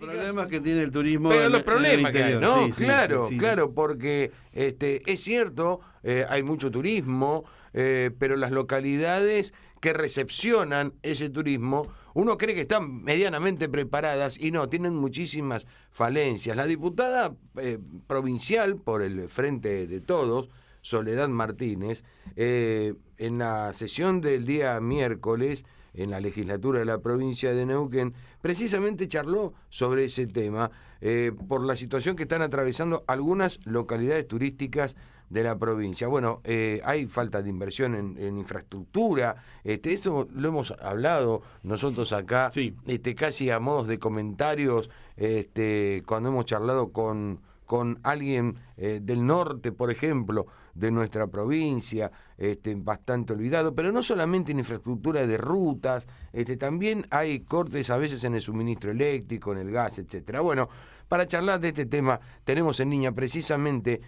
Problemas que tiene el turismo. Pero los en problemas el que hay, interior. ¿no? Sí, sí, claro, sí, sí. claro, porque es cierto, hay mucho turismo, pero las localidades que recepcionan ese turismo, uno cree que están medianamente preparadas y no, tienen muchísimas falencias. La diputada provincial por el Frente de Todos, Soledad Martínez, en la sesión del día miércoles, en la legislatura de la provincia de Neuquén, precisamente charló sobre ese tema, por la situación que están atravesando algunas localidades turísticas de la provincia. Bueno, hay falta de inversión en infraestructura, eso lo hemos hablado nosotros acá, Sí. casi a modos de comentarios, cuando hemos charlado con alguien del norte, por ejemplo, de nuestra provincia, bastante olvidado, pero no solamente en infraestructura de rutas, también hay cortes a veces en el suministro eléctrico, en el gas, etcétera. Bueno, para charlar de este tema tenemos en línea precisamente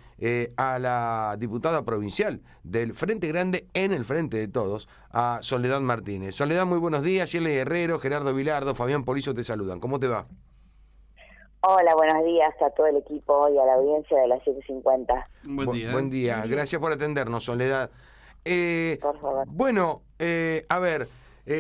a la diputada provincial del Frente Grande en el Frente de Todos, a Soledad Martínez. Soledad, muy buenos días. Shirley Guerrero, Gerardo Vilardo, Fabián Polizo te saludan. ¿Cómo te va? Hola, buenos días a todo el equipo y a la audiencia de las 750. Buen día. Buen día. Gracias por atendernos, Soledad. Por favor. Bueno, a ver,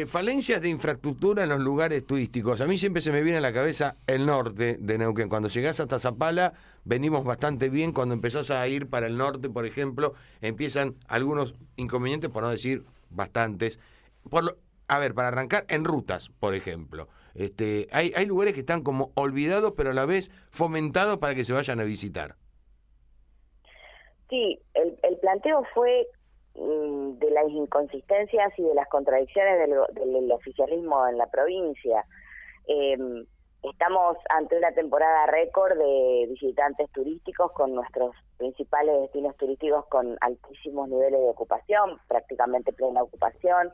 falencias de infraestructura en los lugares turísticos. A mí siempre se me viene a la cabeza el norte de Neuquén. Cuando llegás hasta Zapala, venimos bastante bien. Cuando empezás a ir para el norte, por ejemplo, empiezan algunos inconvenientes, por no decir bastantes. A ver, para arrancar, en rutas, por ejemplo. Hay lugares que están como olvidados, pero a la vez fomentados para que se vayan a visitar. Sí, el planteo fue de las inconsistencias y de las contradicciones del oficialismo en la provincia. Estamos ante una temporada récord de visitantes turísticos con nuestros principales destinos turísticos con altísimos niveles de ocupación, prácticamente plena ocupación,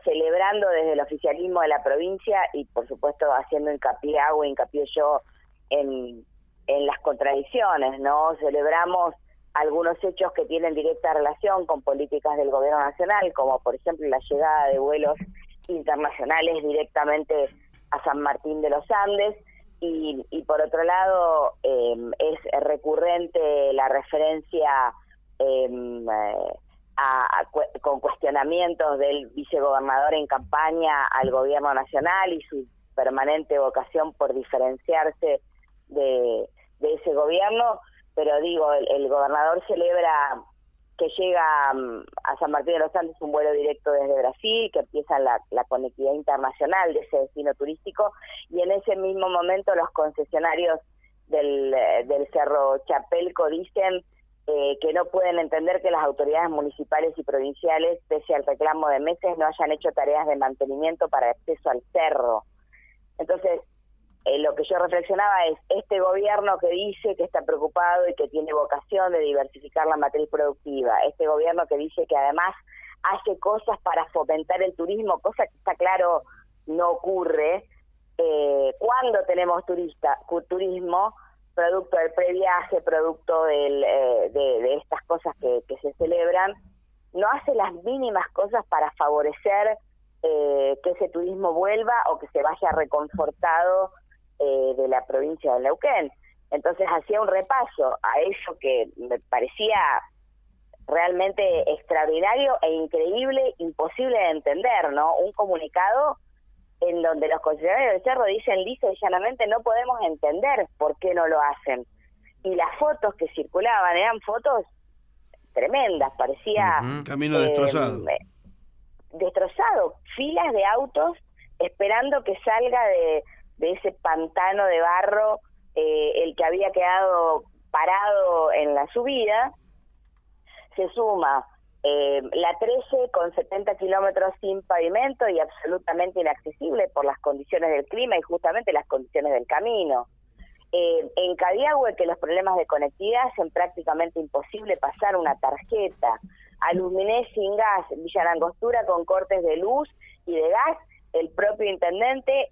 celebrando desde el oficialismo de la provincia y por supuesto haciendo hincapié yo en las contradicciones, ¿no? Celebramos algunos hechos que tienen directa relación con políticas del gobierno nacional, como por ejemplo la llegada de vuelos internacionales directamente a San Martín de los Andes, y por otro lado es recurrente la referencia con cuestionamientos del vicegobernador en campaña al gobierno nacional y su permanente vocación por diferenciarse de ese gobierno, pero digo, el gobernador celebra que llega a San Martín de los Andes un vuelo directo desde Brasil, que empieza la conectividad internacional de ese destino turístico, y en ese mismo momento los concesionarios del Cerro Chapelco dicen que no pueden entender que las autoridades municipales y provinciales, pese al reclamo de meses, no hayan hecho tareas de mantenimiento para acceso al cerro. Entonces, lo que yo reflexionaba es, este gobierno que dice que está preocupado y que tiene vocación de diversificar la matriz productiva, este gobierno que dice que además hace cosas para fomentar el turismo, cosa que está claro no ocurre, cuando tenemos turismo, producto del previaje, producto de estas cosas que se celebran, no hace las mínimas cosas para favorecer que ese turismo vuelva o que se vaya reconfortado de la provincia de Neuquén. Entonces hacía un repaso a eso que me parecía realmente extraordinario e increíble, imposible de entender, ¿no? Un comunicado en donde los concesionarios del cerro dicen lisa y llanamente no podemos entender por qué no lo hacen. Y las fotos que circulaban eran fotos tremendas, parecía... Camino destrozado. Destrozado, filas de autos esperando que salga de ese pantano de barro el que había quedado parado en la subida. Se suma la 13 con 70 kilómetros sin pavimento y absolutamente inaccesible por las condiciones del clima y justamente las condiciones del camino. En Cadiagüe, que los problemas de conectividad hacen prácticamente imposible pasar una tarjeta. Aluminé sin gas, Villa Langostura con cortes de luz y de gas, el propio intendente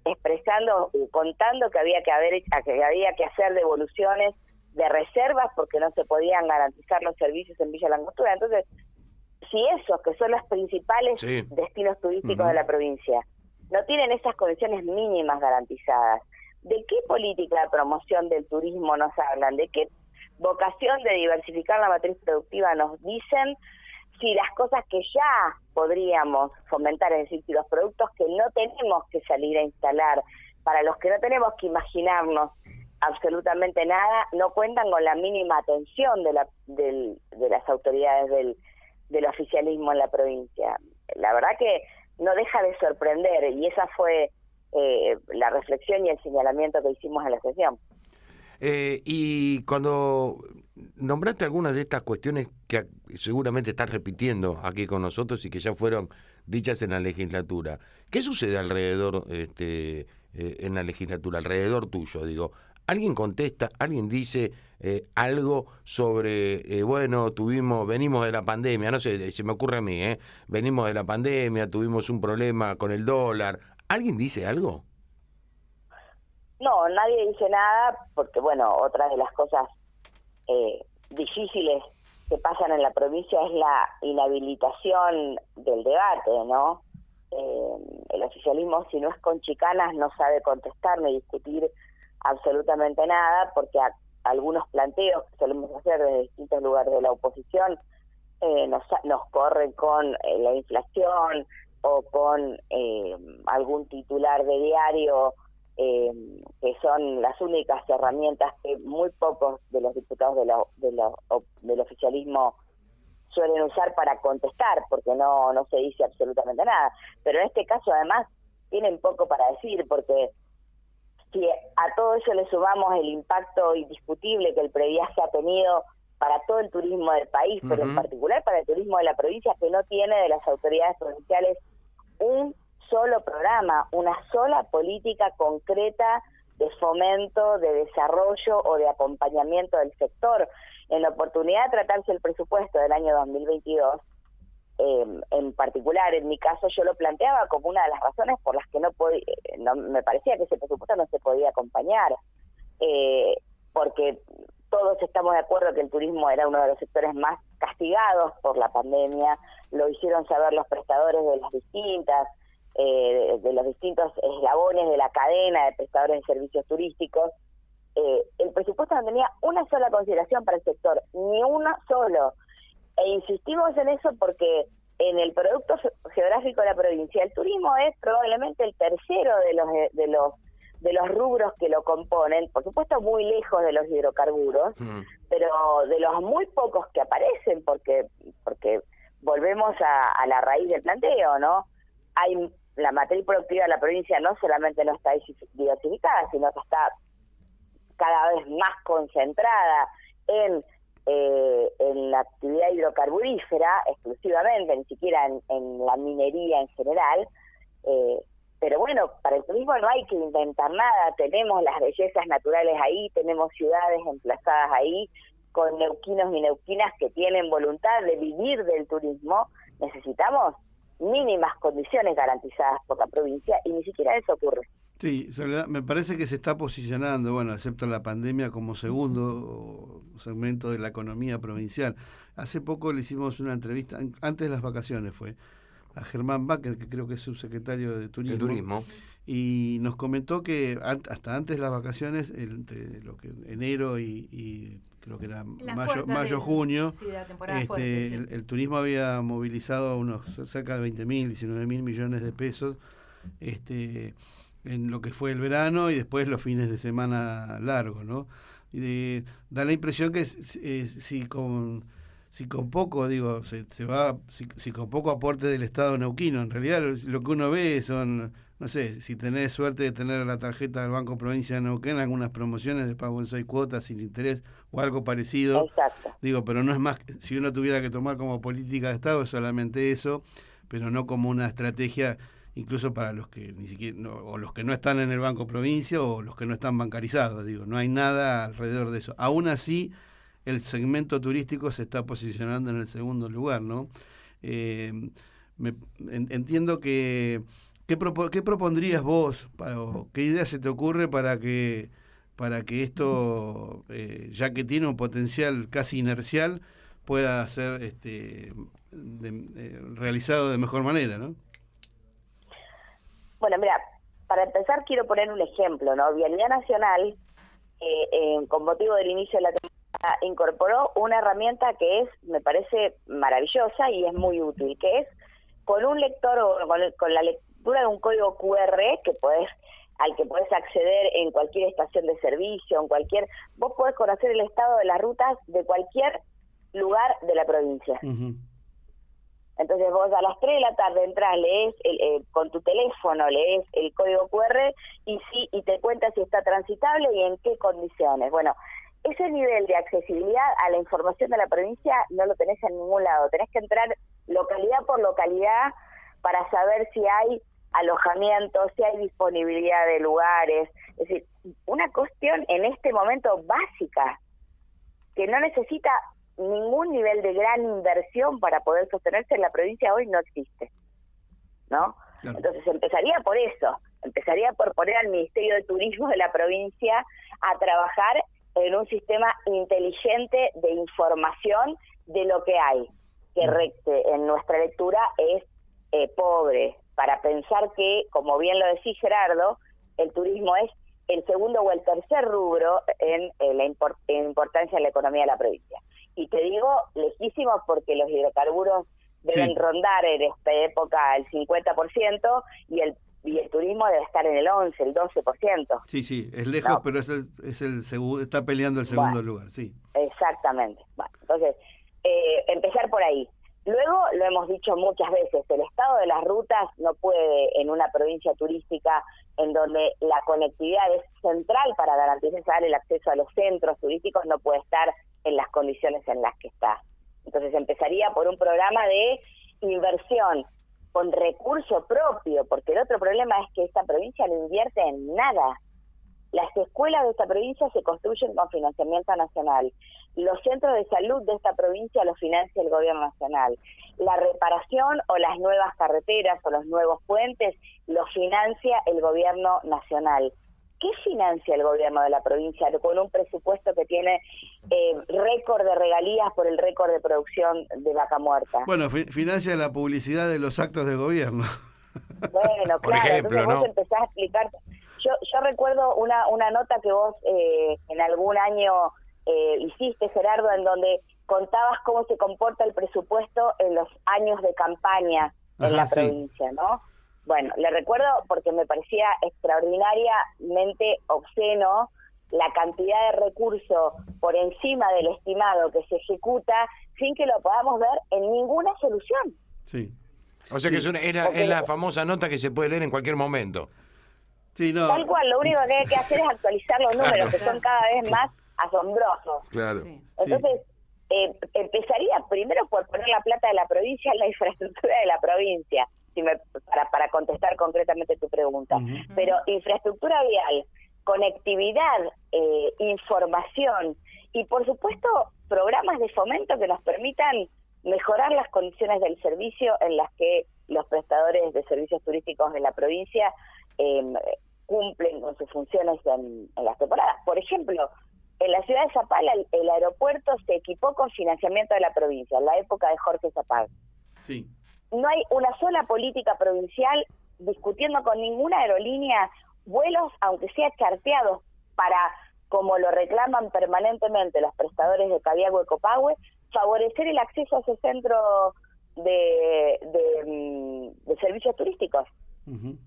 contando que había que hacer devoluciones de reservas porque no se podían garantizar los servicios en Villa Langostura. Entonces, si esos que son los principales destinos turísticos de la provincia no tienen esas condiciones mínimas garantizadas. ¿De qué política de promoción del turismo nos hablan? ¿De qué vocación de diversificar la matriz productiva nos dicen? Si las cosas que ya podríamos fomentar, es decir, si los productos que no tenemos que salir a instalar, para los que no tenemos que imaginarnos absolutamente nada, no cuentan con la mínima atención de las autoridades del oficialismo en la provincia. La verdad que no deja de sorprender, y esa fue la reflexión y el señalamiento que hicimos en la sesión. Y cuando nombraste algunas de estas cuestiones que seguramente estás repitiendo aquí con nosotros y que ya fueron dichas en la legislatura, ¿qué sucede alrededor en la legislatura, alrededor tuyo? Digo, ¿alguien contesta, alguien dice algo sobre, bueno, venimos de la pandemia, no sé, se me ocurre a mí, venimos de la pandemia, tuvimos un problema con el dólar, ¿alguien dice algo? No, nadie dice nada, porque bueno, otra de las cosas difíciles que pasan en la provincia es la inhabilitación del debate, ¿no? El oficialismo, si no es con chicanas, no sabe contestar ni discutir absolutamente nada, porque algunos planteos que solemos hacer desde distintos lugares de la oposición nos corren con la inflación o con algún titular de diario, que son las únicas herramientas que muy pocos de los diputados del oficialismo suelen usar para contestar, porque no se dice absolutamente nada. Pero en este caso, además, tienen poco para decir, porque si a todo eso le sumamos el impacto indiscutible que el previaje ha tenido para todo el turismo del país, pero en particular para el turismo de la provincia, que no tiene de las autoridades provinciales un solo programa, una sola política concreta de fomento, de desarrollo o de acompañamiento del sector. En la oportunidad de tratarse el presupuesto del año 2022, en particular, en mi caso, yo lo planteaba como una de las razones por las que no me parecía que ese presupuesto no se podía acompañar, porque todos estamos de acuerdo que el turismo era uno de los sectores más castigados por la pandemia, lo hicieron saber los prestadores de los distintos eslabones de la cadena de prestadores de servicios turísticos. El presupuesto no tenía una sola consideración para el sector, ni uno solo. E insistimos en eso porque en el producto geográfico de la provincia, el turismo es probablemente el tercero de los rubros que lo componen, por supuesto muy lejos de los hidrocarburos, pero de los muy pocos que aparecen, porque volvemos a la raíz del planteo, ¿no? La matriz productiva de la provincia no solamente no está diversificada, sino que está cada vez más concentrada en la actividad hidrocarburífera exclusivamente, ni siquiera en la minería en general. Pero bueno, para el turismo no hay que inventar nada, tenemos las bellezas naturales ahí, tenemos ciudades emplazadas ahí, con neuquinos y neuquinas que tienen voluntad de vivir del turismo. Necesitamos mínimas condiciones garantizadas por la provincia y ni siquiera eso ocurre. Sí, Soledad, me parece que se está posicionando, bueno, excepto la pandemia, como segundo segmento de la economía provincial. Hace poco le hicimos una entrevista, antes de las vacaciones fue, a Germán Bacher, que creo que es subsecretario de Turismo, y nos comentó que hasta antes de las vacaciones, entre lo que enero y creo que era mayo, junio, sí, la temporada fuerte, sí. el turismo había movilizado unos cerca de 20.000, 19.000 millones de pesos, en lo que fue el verano y después los fines de semana largos, ¿no? Y da la impresión que si con poco, digo, si con poco aporte del Estado neuquino, en realidad lo que uno ve son, no sé, si tenés suerte de tener la tarjeta del Banco Provincia de Neuquén, algunas promociones de pago en 6 cuotas sin interés o algo parecido. Exacto. Digo, pero no es más, si uno tuviera que tomar como política de Estado es solamente eso, pero no como una estrategia incluso para los que ni siquiera o los que no están en el Banco Provincia o los que no están bancarizados, digo, no hay nada alrededor de eso. Aún así, el segmento turístico se está posicionando en el segundo lugar, ¿no? Entiendo que ¿qué propondrías vos, qué idea se te ocurre para que esto, ya que tiene un potencial casi inercial, pueda ser realizado de mejor manera, ¿no? Bueno, mira, para empezar quiero poner un ejemplo, ¿no? Vialidad Nacional, con motivo del inicio de la temporada, incorporó una herramienta que me parece maravillosa y es muy útil, que es con un lector o con la lectura de un código QR al que podés acceder en cualquier estación de servicio, vos podés conocer el estado de las rutas de cualquier lugar de la provincia. Uh-huh. Entonces vos a las 3 de la tarde entras, lees con tu teléfono, lees el código QR y te cuenta si está transitable y en qué condiciones. Bueno, ese nivel de accesibilidad a la información de la provincia no lo tenés en ningún lado. Tenés que entrar localidad por localidad para saber si hay alojamiento, si hay disponibilidad de lugares. Es decir, una cuestión en este momento básica que no necesita ningún nivel de gran inversión para poder sostenerse en la provincia hoy no existe, ¿no? Claro. Entonces empezaría por eso, empezaría por poner al Ministerio de Turismo de la provincia a trabajar en un sistema inteligente de información de lo que hay, que en nuestra lectura es pobre, para pensar que, como bien lo decís Gerardo, el turismo es el segundo o el tercer rubro en la importancia en la economía de la provincia. Y te digo lejísimo porque los hidrocarburos deben rondar en esta época el 50% y el turismo debe estar en el 11, el 12%. Sí, es lejos, ¿no? Pero es el segundo, está peleando el segundo lugar, sí. Exactamente. Bueno, entonces, empezar por ahí. Luego, lo hemos dicho muchas veces, el estado de las rutas no puede, en una provincia turística en donde la conectividad es central para garantizar el acceso a los centros turísticos, no puede estar en las condiciones en las que está. Entonces empezaría por un programa de inversión con recurso propio, porque el otro problema es que esta provincia no invierte en nada. Las escuelas de esta provincia se construyen con financiamiento nacional. Los centros de salud de esta provincia los financia el gobierno nacional. La reparación o las nuevas carreteras o los nuevos puentes los financia el gobierno nacional. ¿Qué financia el gobierno de la provincia con un presupuesto que tiene récord de regalías por el récord de producción de vaca muerta? Bueno, financia la publicidad de los actos de gobierno. Bueno, por claro, ejemplo, entonces ¿no? vos empezás a explicar. Yo recuerdo una nota que vos en algún año hiciste, Gerardo, en donde contabas cómo se comporta el presupuesto en los años de campaña en la provincia, ¿no? Bueno, le recuerdo porque me parecía extraordinariamente obsceno la cantidad de recursos por encima del estimado que se ejecuta sin que lo podamos ver en ninguna solución. Sí. O sea que es la famosa nota que se puede leer en cualquier momento. Sí, no. Tal cual, lo único que hay que hacer es actualizar los números, que son cada vez más asombrosos. Claro. Sí. Entonces, empezaría primero por poner la plata de la provincia en la infraestructura de la provincia, para contestar concretamente tu pregunta. Uh-huh. Pero infraestructura vial, conectividad, información y, por supuesto, programas de fomento que nos permitan mejorar las condiciones del servicio en las que los prestadores de servicios turísticos de la provincia cumplen con sus funciones en las temporadas. Por ejemplo, en la ciudad de Zapala el aeropuerto se equipó con financiamiento de la provincia, en la época de Jorge Zapag. Sí. No hay una sola política provincial discutiendo con ninguna aerolínea vuelos, aunque sea charteados, para, como lo reclaman permanentemente los prestadores de Cabiagüe y Copahue, favorecer el acceso a ese centro de servicios turísticos. Uh-huh.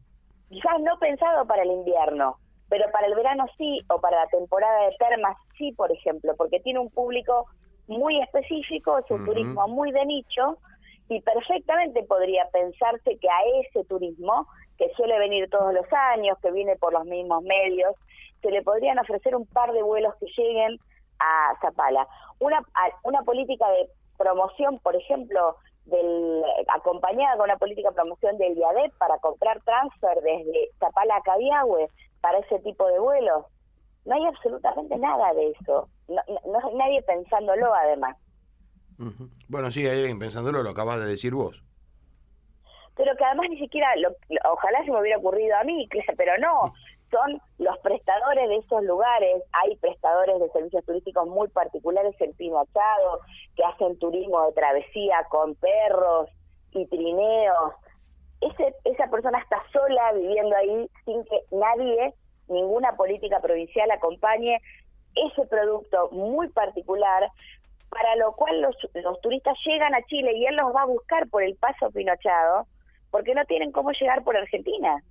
Quizás no pensado para el invierno, pero para el verano sí, o para la temporada de termas sí, por ejemplo, porque tiene un público muy específico, es un turismo muy de nicho, y perfectamente podría pensarse que a ese turismo, que suele venir todos los años, que viene por los mismos medios, se le podrían ofrecer un par de vuelos que lleguen a Zapala. Una política de promoción, por ejemplo, acompañada con una política de promoción del IADEP para comprar transfer desde Zapala a Cabiagüe para ese tipo de vuelos. No hay absolutamente nada de eso. No hay nadie pensándolo, además. Uh-huh. Bueno, sí, hay alguien pensándolo, lo acabas de decir vos. Pero que además ni siquiera, ojalá se me hubiera ocurrido a mí, pero no, son los prestadores de esos lugares. Hay prestadores de servicios turísticos muy particulares en Pino Achado, que hacen turismo de travesía con perros y trineos. esa persona está sola viviendo ahí sin que nadie, ninguna política provincial acompañe ese producto muy particular, para lo cual los turistas llegan a Chile y él los va a buscar por el Paso Pinochado, porque no tienen cómo llegar por Argentina.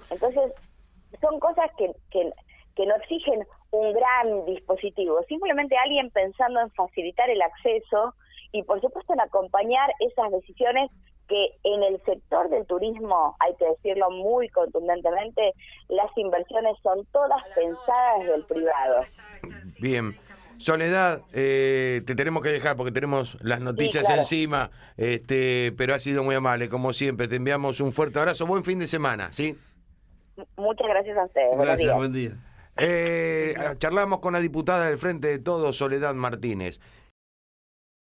Entonces, son cosas que no exigen un gran dispositivo, simplemente alguien pensando en facilitar el acceso y, por supuesto, en acompañar esas decisiones que en el sector del turismo, hay que decirlo muy contundentemente, las inversiones son todas pensadas desde el privado. Bien. Soledad, te tenemos que dejar porque tenemos las noticias Sí, claro. encima, pero ha sido muy amable, como siempre. Te enviamos un fuerte abrazo, buen fin de semana, ¿sí? Muchas gracias a ustedes. Buenos Gracias, días. buen día. Charlamos con la diputada del Frente de Todos, Soledad Martínez.